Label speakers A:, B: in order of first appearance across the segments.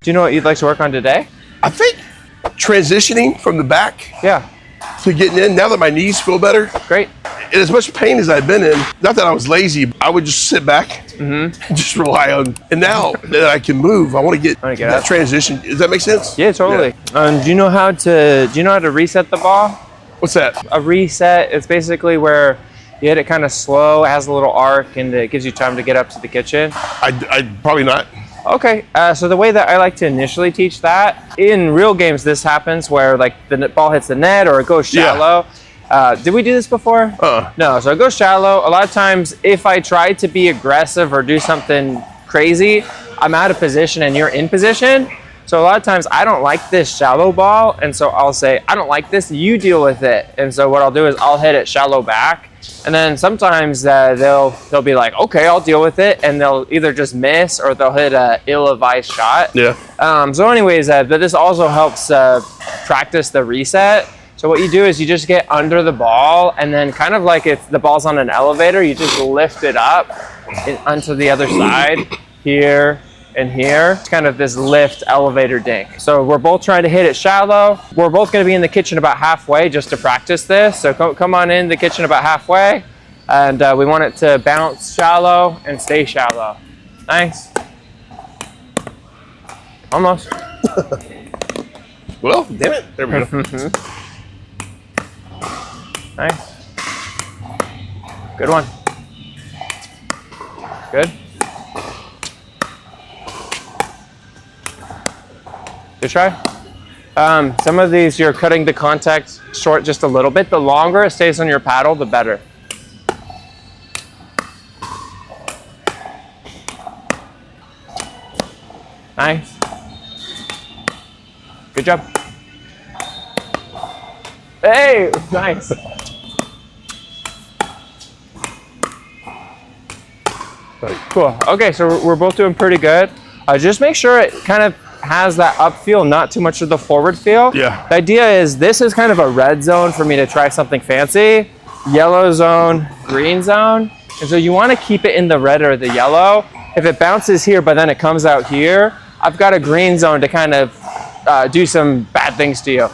A: Do you know what you'd like to work on today?
B: I think transitioning from the back to getting in, now that my knees feel better.
A: Great.
B: In as much pain as I've been in, not that I was lazy, I would just sit back and just rely on, and now that I can move, I want to get that transition. Does that make sense?
A: Yeah, totally. Do you know how to reset the ball?
B: What's that?
A: A reset, it's basically where you hit it kind of slow, it has a little arc, and it gives you time to get up to the kitchen.
B: I probably not.
A: Okay, so the way that I like to initially teach that, in real games this happens where like the ball hits the net or it goes shallow. Did we do this before? No, so it goes shallow. A lot of times if I try to be aggressive or do something crazy, I'm out of position and you're in position. So a lot of times I don't like this shallow ball, and so I'll say, I don't like this, you deal with it. And so what I'll do is I'll hit it shallow back, and then sometimes they'll be like, okay, I'll deal with it, and they'll either just miss or they'll hit a ill-advised shot. So anyways, but this also helps practice the reset. So what you do is you just get under the ball, and then kind of like if the ball's on an elevator, you just lift it up onto the other side here and here. It's kind of this lift elevator dink. So we're both trying to hit it shallow. We're both going to be in the kitchen about halfway just to practice this. So come on in the kitchen about halfway, and we want it to bounce shallow and stay shallow. Nice. Almost.
B: Well, damn it. There we go.
A: Nice. Good one. Good. Good try. Some of these you're cutting the contact short just a little bit. The longer it stays on your paddle, the better. Nice. Good job. Hey, nice. Cool. Okay, so we're both doing pretty good. Just make sure it kind of has that up feel, not too much of the forward feel.
B: Yeah.
A: The idea is this is kind of a red zone for me to try something fancy, yellow zone, green zone. And so you want to keep it in the red or the yellow. If it bounces here, but then it comes out here, I've got a green zone to kind of do some bad things to you.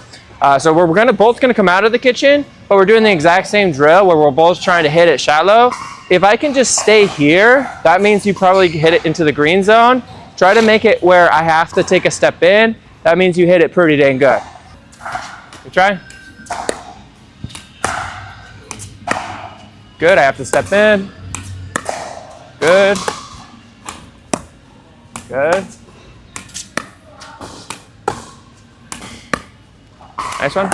A: So we're both gonna come out of the kitchen, but we're doing the exact same drill where we're both trying to hit it shallow. If I can just stay here, that means you probably hit it into the green zone. Try to make it where I have to take a step in. That means you hit it pretty dang good. Good try. Good, I have to step in. Good. Good. Nice one.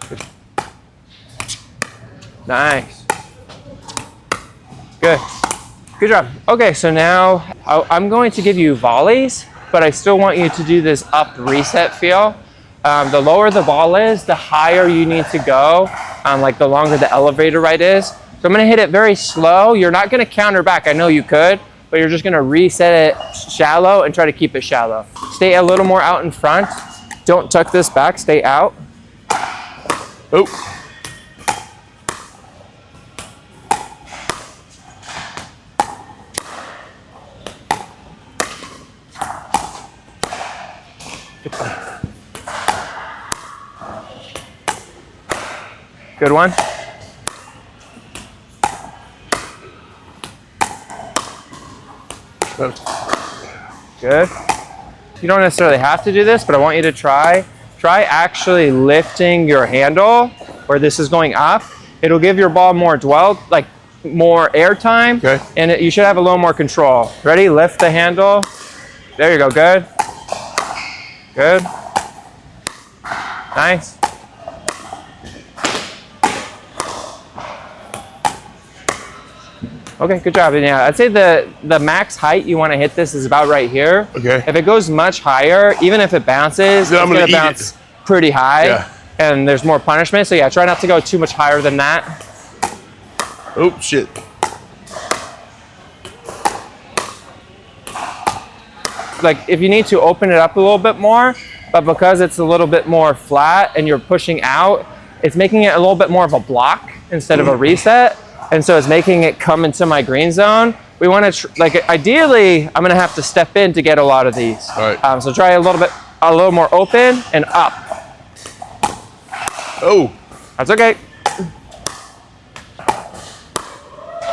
A: Good. Nice. Good. Good job. Okay, so now I'm going to give you volleys, but I still want you to do this up reset feel. The lower the ball is, the higher you need to go, like the longer the elevator ride is. So I'm gonna hit it very slow. You're not gonna counter back. I know you could, but you're just gonna reset it shallow and try to keep it shallow. Stay a little more out in front. Don't tuck this back, stay out.
B: Oh.
A: Good one. Good. You don't necessarily have to do this, but I want you to try actually lifting your handle where this is going up. It'll give your ball more dwell, like more air time, and you should have a little more control. Ready? Lift the handle. There you go. Good. Good. Nice. Okay, good job. And yeah, I'd say the max height you want to hit this is about right here.
B: Okay.
A: If it goes much higher, even if it bounces, it's going to bounce pretty high, and there's more punishment. So yeah, try not to go too much higher than that.
B: Oh, shit.
A: Like if you need to open it up a little bit more, but because it's a little bit more flat and you're pushing out, it's making it a little bit more of a block instead of a reset. and so it's making it come into my green zone. We want to, like, ideally, I'm going to have to step in to get a lot of these.
B: All right.
A: So try a little more open and up.
B: Oh.
A: That's okay.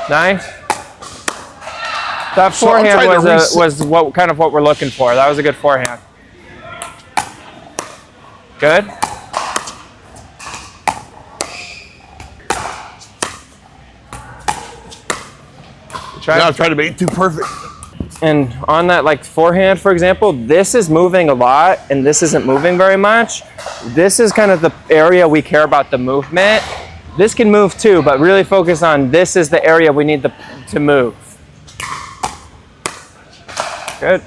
A: Nice. That forehand was what we're looking for. That was a good forehand. Good.
B: Now I'm trying to make it too perfect.
A: And on that, like, forehand, for example, this is moving a lot and this isn't moving very much. This is kind of the area we care about the movement. This can move too, but really focus on this is the area we need to move. Good.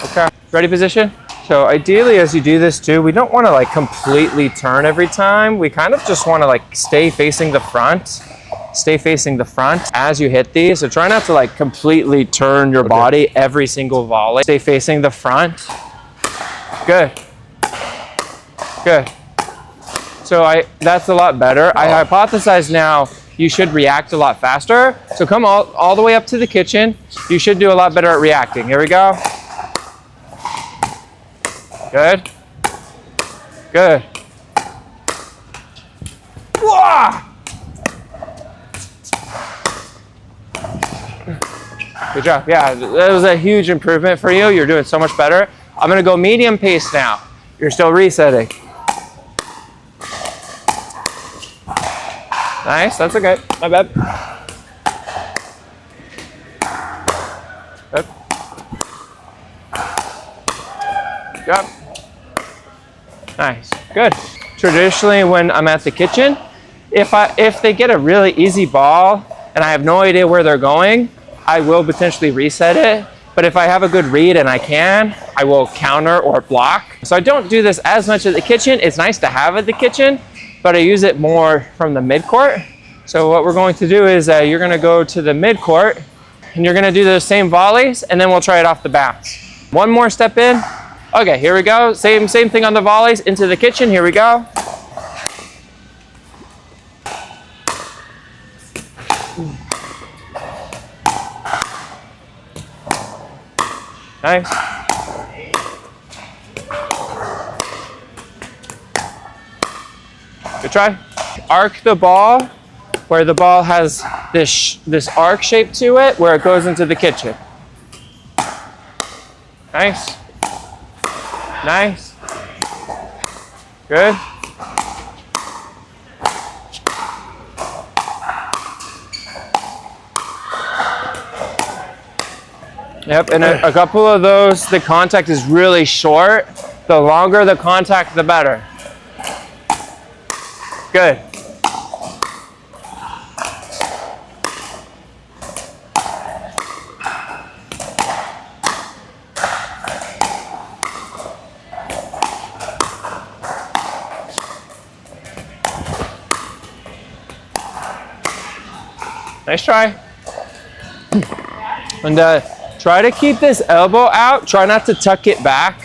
A: Okay, ready position? So ideally, as you do this too, we don't want to like completely turn every time. We kind of just want to like stay facing the front. Stay facing the front as you hit these. So try not to like completely turn your body every single volley. Stay facing the front. Good. Good. So that's a lot better. I hypothesize now you should react a lot faster. So come all the way up to the kitchen. You should do a lot better at reacting. Here we go. Good. Good. Whoa! Good job. Yeah, that was a huge improvement for you. You're doing so much better. I'm going to go medium pace now. You're still resetting. Nice. That's okay. My bad. Good. Good job. Nice. Good. Traditionally, when I'm at the kitchen, if they get a really easy ball and I have no idea where they're going, I will potentially reset it. But if I have a good read and I will counter or block. So I don't do this as much at the kitchen. It's nice to have at the kitchen, but I use it more from the midcourt. So what we're going to do is you're going to go to the midcourt and you're going to do those same volleys, and then we'll try it off the bounce. One more step in. Okay, here we go. Same thing on the volleys into the kitchen. Here we go. Nice. Good try. Arc the ball where the ball has this arc shape to it where it goes into the kitchen. Nice. Nice. Good. Yep, and a couple of those, the contact is really short. The longer the contact, the better. Good. Nice try. And try to keep this elbow out. Try not to tuck it back.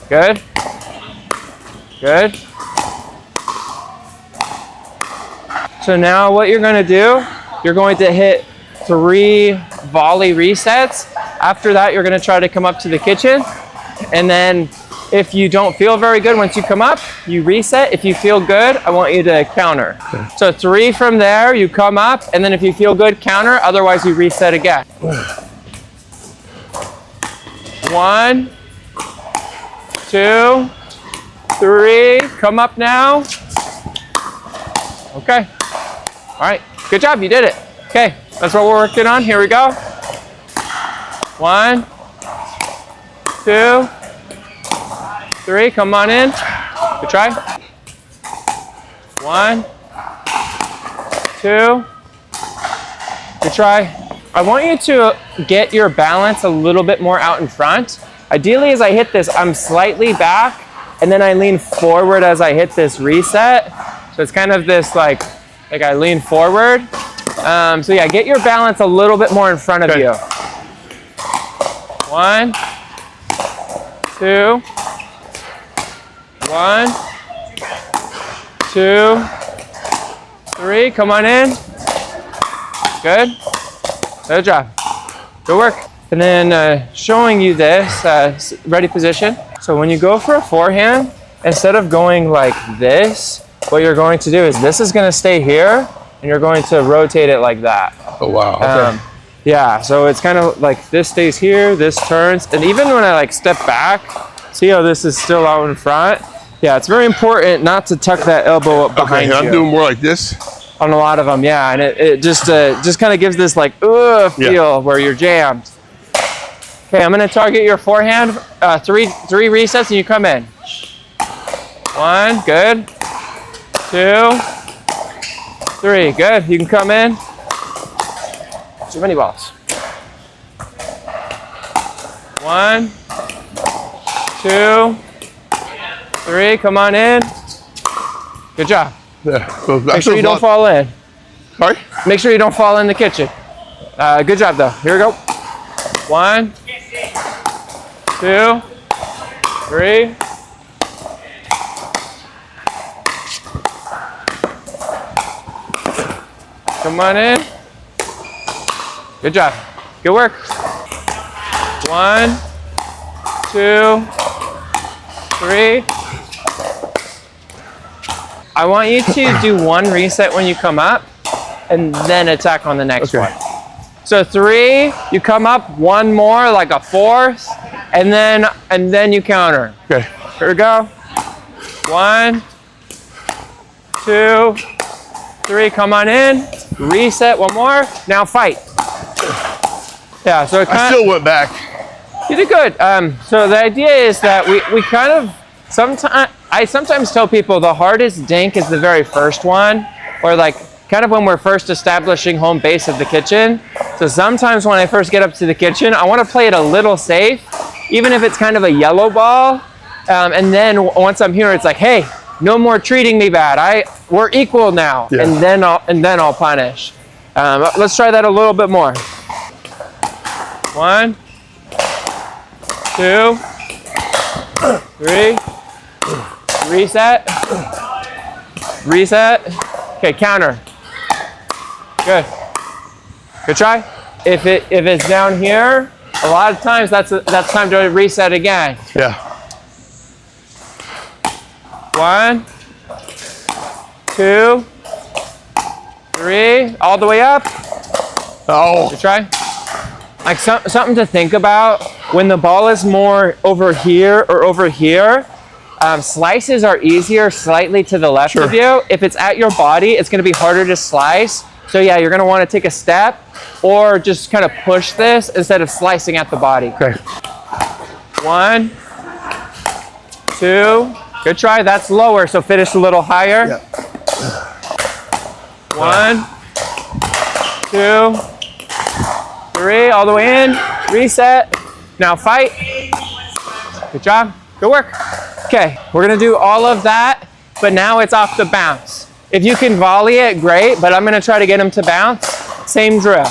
A: Good. Good. So now what you're going to do, you're going to hit 3 volley resets. After that, you're going to try to come up to the kitchen. And then if you don't feel very good once you come up, you reset. If you feel good, I want you to counter. Okay. So 3 from there, you come up, and then if you feel good, counter. Otherwise, you reset again. 1, 2, 3. Come up now. Okay. All right. Good job. You did it. Okay. That's what we're working on. Here we go. 1, 2, 3. Come on in. Good try. 1, 2. Good try. I want you to get your balance a little bit more out in front. Ideally, as I hit this, I'm slightly back, and then I lean forward as I hit this reset. So it's kind of this like I lean forward. So yeah, get your balance a little bit more in front of you. 1, 2, 1, 2, 3. Come on in. Good. Good job. Good work. And then showing you this, ready position. So when you go for a forehand, instead of going like this, what you're going to do is this is going to stay here, and you're going to rotate it like that.
B: Oh, wow. Okay.
A: Yeah, so it's kind of like this stays here, this turns, and even when I like step back, see how this is still out in front? Yeah, it's very important not to tuck that elbow up behind you.
B: I'm doing more like this?
A: On a lot of them, yeah, and it just kind of gives this like feel where you're jammed. Okay, I'm gonna target your forehand, three resets, and you come in. 1, good. 2, 3, good. You can come in. Too many balls. 1, 2, 3, come on in. Good job.
B: Yeah. Well,
A: make sure you don't fall in.
B: Sorry?
A: Make sure you don't fall in the kitchen. Good job though. Here we go. 1, 2, 3. Come on in. Good job. Good work. 1, 2, 3. I want you to do 1 reset when you come up and then attack on the next one. So 3, you come up, 1 more, like a 4th, and then you counter.
B: Okay.
A: Here we go. 1, 2, 3, come on in. Reset, 1 more. Now fight. Yeah, so
B: I still went back.
A: You did good. So the idea is that we kind of, I sometimes tell people the hardest dink is the very first one, or like kind of when we're first establishing home base of the kitchen. So sometimes when I first get up to the kitchen, I want to play it a little safe, even if it's kind of a yellow ball. And then once I'm here, it's like, hey, no more treating me bad. We're equal now. Yeah. And then I'll punish. Let's try that a little bit more. 1, 2, 3. Reset. Reset. Okay, counter. Good. Good try. If it's down here, a lot of times that's time to reset again.
B: Yeah.
A: 1, 2, 3, all the way up.
B: Oh.
A: Good try. Like something to think about when the ball is more over here or over here. Slices are easier slightly to the left of you. If it's at your body, it's going to be harder to slice. So yeah, you're going to want to take a step or just kind of push this instead of slicing at the body.
B: Okay.
A: 1, 2. Good try. That's lower, so finish a little higher.
B: Yeah.
A: 1, 2, 3. All the way in. Reset. Now fight. Good job. Good work. Okay, we're gonna do all of that, but now it's off the bounce. If you can volley it, great, but I'm gonna try to get him to bounce. Same drill.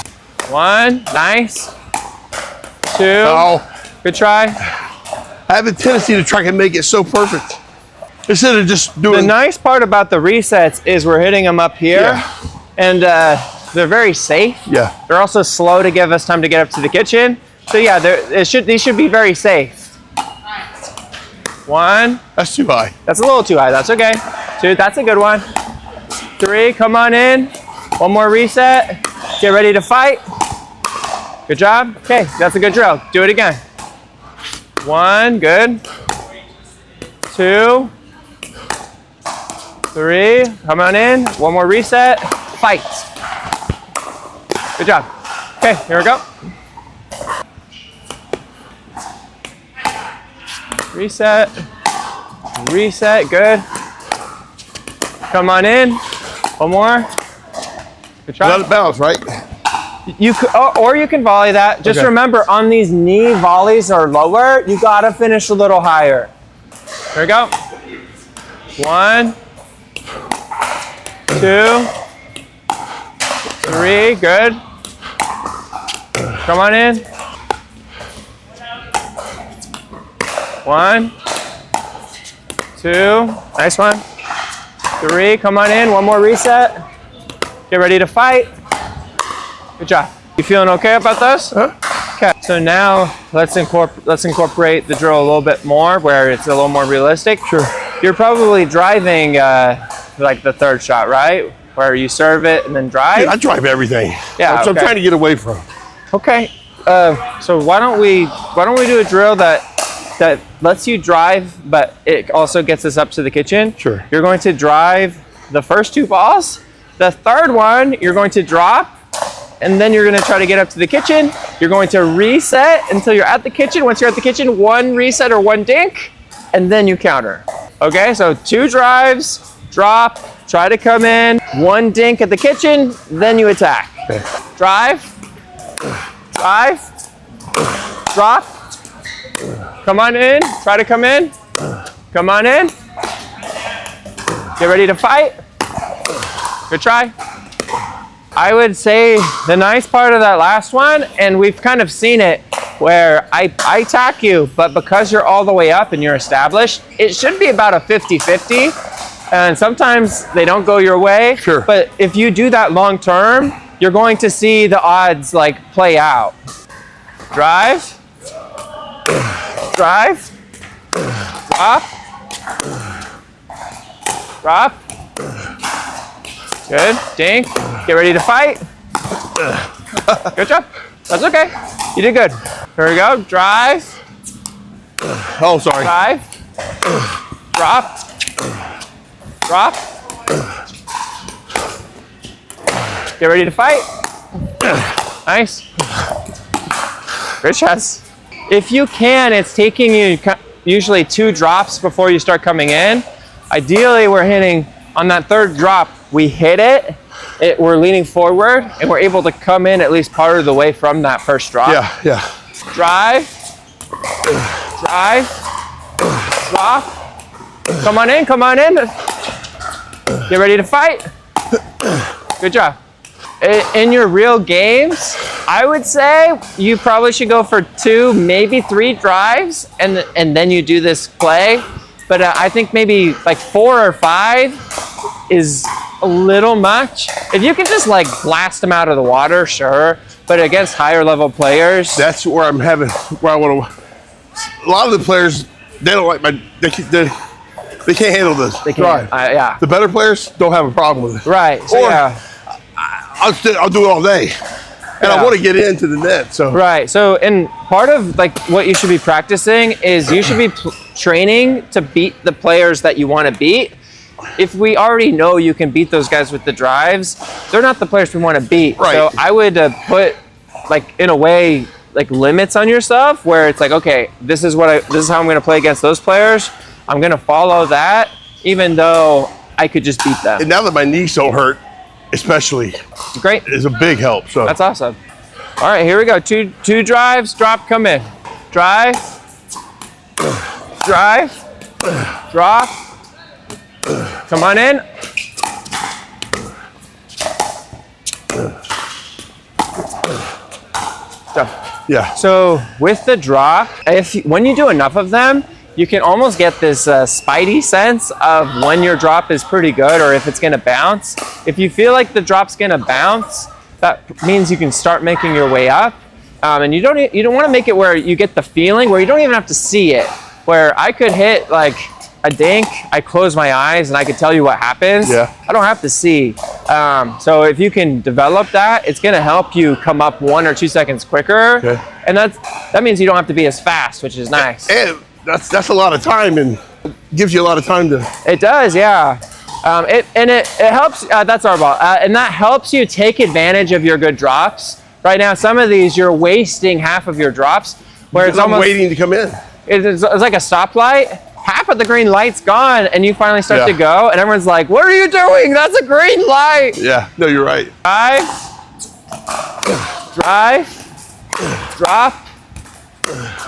A: 1, nice. 2, good try.
B: I have a tendency to try to make it so perfect. Instead of just doing...
A: The nice part about the resets is we're hitting them up here, and they're very safe.
B: Yeah.
A: They're also slow to give us time to get up to the kitchen. So yeah, these should be very safe. 1.
B: That's too high.
A: That's a little too high. That's okay. 2. That's a good one. 3. Come on in. 1 more reset. Get ready to fight. Good job. Okay, that's a good drill. Do it again. 1. Good. 2. 3. Come on in. 1 more reset. Fight. Good job. Okay, here we go. Reset. Reset. Good. Come on in. 1 more. Good try.
B: Let it bounce, right?
A: You could, or you can volley that. Just remember, on these knee volleys or lower, you gotta finish a little higher. Here we go. 1, 2, 3. Good. Come on in. 1, 2, nice one. 3, come on in, one more reset. Get ready to fight. Good job. You feeling okay about this? Okay, so now let's incorporate the drill a little bit more where it's a little more realistic.
B: Sure.
A: You're probably driving like the third shot, right? Where you serve it and then drive?
B: Dude, I drive everything.
A: Yeah,
B: so I'm trying to get away from.
A: Okay, so why don't we do a drill that lets you drive, but it also gets us up to the kitchen?
B: Sure.
A: You're going to drive the first 2 balls. The third one, you're going to drop, and then you're going to try to get up to the kitchen. You're going to reset until you're at the kitchen. Once you're at the kitchen, 1 reset or 1 dink, and then you counter. Okay, so 2 drives, drop, try to come in, 1 dink at the kitchen, then you attack.
B: Okay.
A: Drive, drop, come on in, try to come in, come on in, get ready to fight. Good try. I would say the nice part of that last one, and we've kind of seen it, where I attack you, but because you're all the way up and you're established, it should be about a 50-50. And sometimes they don't go your way.
B: Sure.
A: But if you do that long term, you're going to see the odds like play out. Drive, drop, drop. Good, dink, get ready to fight. Good job, that's okay. You did good. Here we go, drive.
B: Oh, sorry.
A: Drive, drop, drop. Get ready to fight. Nice. Good shots. If you can, it's taking you usually 2 drops before you start coming in. Ideally, we're hitting on that 3rd drop. We hit it, we're leaning forward, and we're able to come in at least part of the way from that first drop.
B: Yeah.
A: Drive, drop. Come on in. Get ready to fight. Good job. In your real games, I would say you probably should go for 2, maybe 3 drives, and then you do this play. But I think maybe like 4 or 5 is a little much. If you can just like blast them out of the water, sure. But against higher level players,
B: that's where I want to. A lot of the players, they don't like they can't handle this.
A: they can. Yeah.
B: The better players don't have a problem with it.
A: Right. So
B: Or
A: yeah.
B: I'll do it all day, and I want to get into the net. So
A: right. So and part of like what you should be practicing is you should be training to beat the players that you want to beat. If we already know you can beat those guys with the drives, they're not the players we want to beat.
B: Right.
A: So I would put like in a way like limits on yourself where it's like, okay, this is how I'm going to play against those players. I'm going to follow that, even though I could just beat them.
B: And now that my knees don't hurt, especially,
A: great,
B: is a big help. So
A: that's awesome. All right, here we go. Two drives, drop, come in. Drive, drop, come on in.
B: Yeah.
A: So with the drop, when you do enough of them, you can almost get this spidey sense of when your drop is pretty good or if it's going to bounce. If you feel like the drop's going to bounce, that means you can start making your way up. And you don't want to make it where you get the feeling where you don't even have to see it. Where I could hit like a dink, I close my eyes and I could tell you what happens.
B: Yeah.
A: I don't have to see. So if you can develop that, it's going to help you come up 1 or 2 seconds quicker. Okay. And that means you don't have to be as fast, which is nice.
B: And that's a lot of time and gives you a lot of time to.
A: It does, yeah. It helps. That's our ball, and that helps you take advantage of your good drops. Right now, some of these you're wasting half of your drops, where it's almost
B: waiting to come in.
A: It's like a stoplight. Half of the green light's gone, and you finally start to go, and everyone's like, "What are you doing? That's a green light."
B: Yeah, no, you're right.
A: Drive, drop.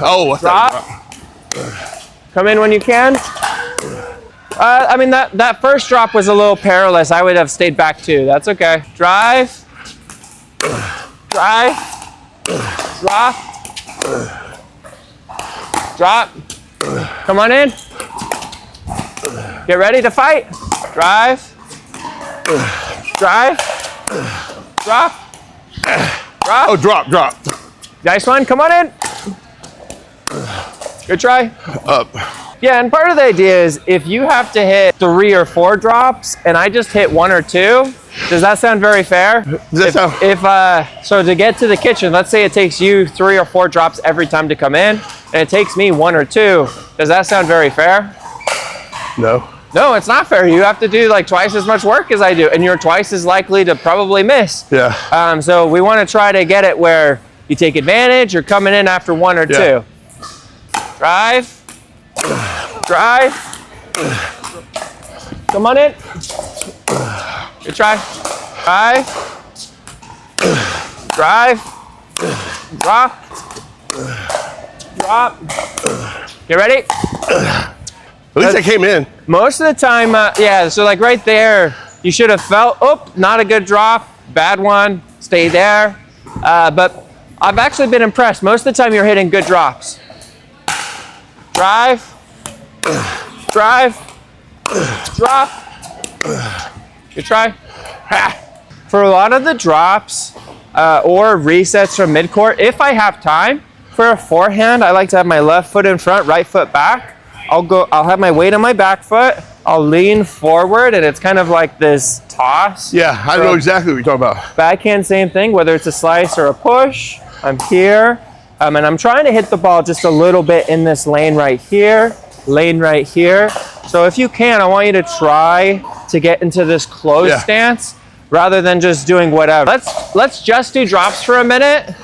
B: Oh,
A: drop. Come in when you can. I mean, that first drop was a little perilous. I would have stayed back too. That's okay. Drive, drop, Come on in. Get ready to fight. Drive. Drive. Drop. Drop.
B: Oh, drop.
A: Nice one. Come on in. Good try.
B: Up.
A: Yeah, and part of the idea is if you have to hit 3 or 4 drops and I just hit 1 or 2, does that sound very fair? So to get to the kitchen, let's say it takes you 3 or 4 drops every time to come in, and it takes me 1 or 2. Does that sound very fair?
B: No.
A: No, it's not fair. You have to do like twice as much work as I do, and you're twice as likely to probably miss.
B: Yeah.
A: So we want to try to get it where you take advantage. You're coming in after 1 or 2. Drive. Drive. Come on in. Good try. Drive. Drive. Drop. Drop. Get ready.
B: At least I came in.
A: Most of the time, yeah, so like right there, you should have felt, oh, not a good drop, bad one, stay there. But I've actually been impressed. Most of the time you're hitting good drops. Drive, drive, drop. Good try. For a lot of the drops or resets from midcourt, if I have time, for a forehand, I like to have my left foot in front, right foot back. I'll have my weight on my back foot. I'll lean forward, and it's kind of like this toss.
B: Yeah, I know exactly what you're talking about. Backhand,
A: same thing, whether it's a slice or a push. I'm here, and I'm trying to hit the ball just a little bit in this lane right here, So if you can, I want you to try to get into this closed stance rather than just doing whatever. Let's just do drops for a minute.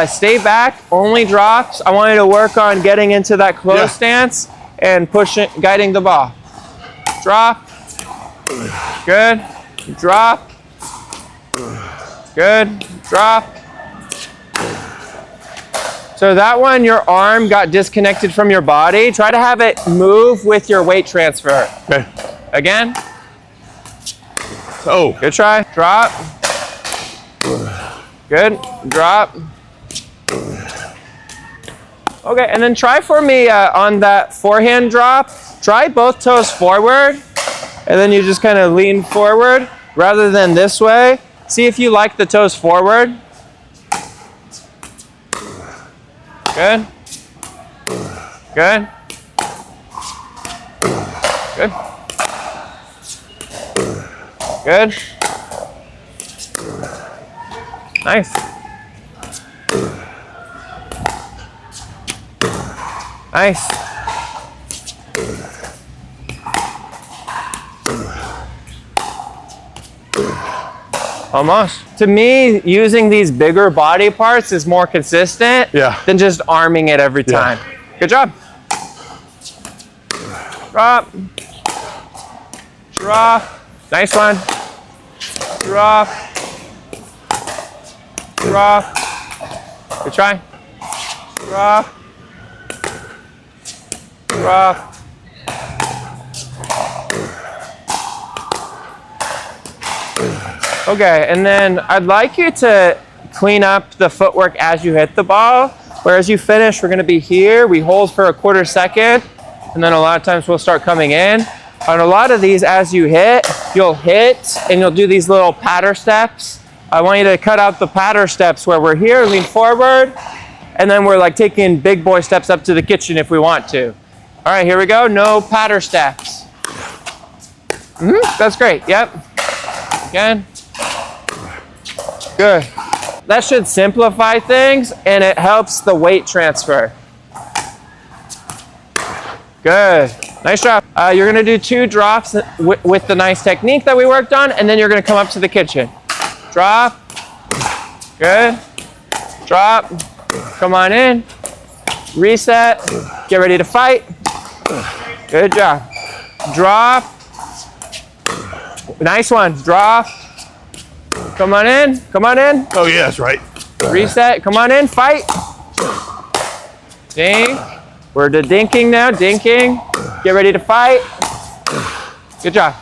A: Stay back, only drops. I want you to work on getting into that closed stance and pushing, guiding the ball. Drop. Good. Drop. Good. Drop. So that one, your arm got disconnected from your body. Try to have it move with your weight transfer.
B: Okay.
A: Again.
B: Oh.
A: Good try. Drop. Good. Drop. Okay, and then try for me on that forehand drop. Try both toes forward, and then you just kind of lean forward rather than this way. See if you like the toes forward. Good. Good. Good. Good. Nice. Nice. Almost. To me, using these bigger body parts is more consistent than just arming it every time. Good job. Drop. Drop. Nice one. Drop. Drop. Good try. Drop. Drop. Okay, and then I'd like you to clean up the footwork as you hit the ball. Whereas you finish, we're gonna be here. We hold for a quarter second, and then a lot of times we'll start coming in. On a lot of these, as you hit, you'll hit and you'll do these little patter steps. I want you to cut out the patter steps where we're here, lean forward, and then we're like taking big boy steps up to the kitchen if we want to. All right, here we go. No patter steps. That's great. Yep. Again. Good. That should simplify things, and it helps the weight transfer. Good. Nice job. You're going to do 2 drops with the nice technique that we worked on, and then you're going to come up to the kitchen. Drop. Good. Drop. Come on in. Reset. Get ready to fight. Good job. Drop. Nice one. Drop. Come on in. Come on in.
B: Oh, yeah, that's right.
A: Reset. Come on in. Fight. Dink. We're to dinking now. Dinking. Get ready to fight. Good job.